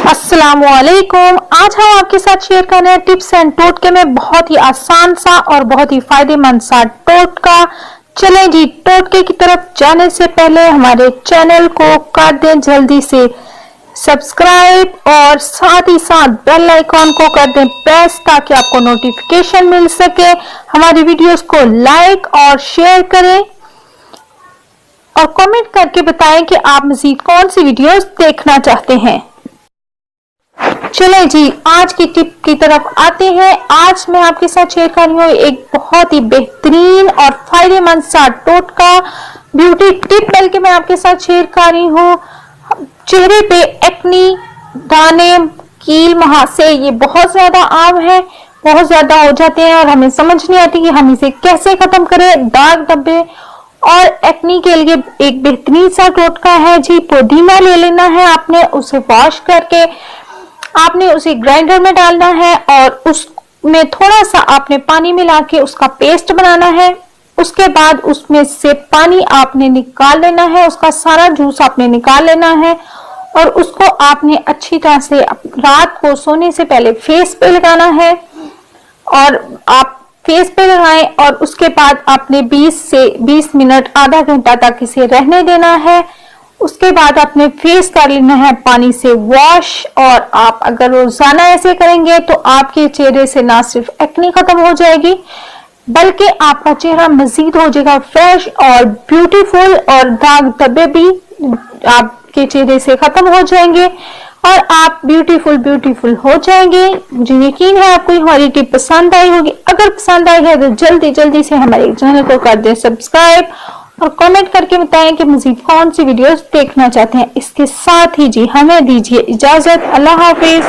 अस्सलामुअलैकुम। आज हम आपके साथ शेयर कर रहे हैं टिप्स एंड टोटके में बहुत ही आसान सा और बहुत ही फायदेमंद सा टोटका। चलें जी, टोटके की तरफ जाने से पहले हमारे चैनल को कर दें जल्दी से सब्सक्राइब और साथ ही साथ बेल आइकॉन को कर दें प्रेस ताकि आपको नोटिफिकेशन मिल सके। हमारी वीडियोस को लाइक और शेयर करें और कमेंट करके बताएं कि आप मजीद कौन सी वीडियोस देखना चाहते हैं। चले जी, आज की टिप की तरफ आते हैं। आज मैं आपके साथ शेयर कर रही हूँ एक बहुत ही बेहतरीन और फायदेमंद सा टोटका, ब्यूटी टिप बल्कि मैं आपके साथ शेयर कर रही हूँ। चेहरे पे एक्नी, दाने, कील, मुहासे ये बहुत ज्यादा आम है, बहुत ज्यादा हो जाते हैं और हमें समझ नहीं आती कि हम इसे कैसे खत्म करें। दाग धब्बे और एक्नी के लिए एक बेहतरीन सा टोटका है जी। पुदीना ले लेना है आपने, उसे वॉश करके आपने उसे ग्राइंडर में डालना है और उसमें थोड़ा सा आपने पानी मिला के उसका पेस्ट बनाना है। उसके बाद उसमें से पानी आपने निकाल लेना है, उसका सारा जूस आपने निकाल लेना है और उसको आपने अच्छी तरह से रात को सोने से पहले फेस पे लगाना है और आप फेस पे लगाएं और उसके बाद आपने 20 मिनट आधा घंटा तक इसे रहने देना है। उसके बाद आपने फेस कर लेना है पानी से वॉश और आप अगर रोजाना ऐसे करेंगे तो आपके चेहरे से ना सिर्फ एक्ने खत्म हो जाएगी बल्कि आपका चेहरा मजीद हो जाएगा फ्रेश और ब्यूटीफुल और दाग धब्बे भी आपके चेहरे से खत्म हो जाएंगे और आप ब्यूटीफुल हो जाएंगे। मुझे यकीन है आपको हमारी टिप पसंद आई होगी। अगर पसंद आई है तो जल्दी से हमारे चैनल को कर दें सब्सक्राइब और कमेंट करके बताएं कि मजीद कौन सी वीडियोस देखना चाहते हैं। इसके साथ ही जी हमें दीजिए इजाजत। अल्लाह हाफिज।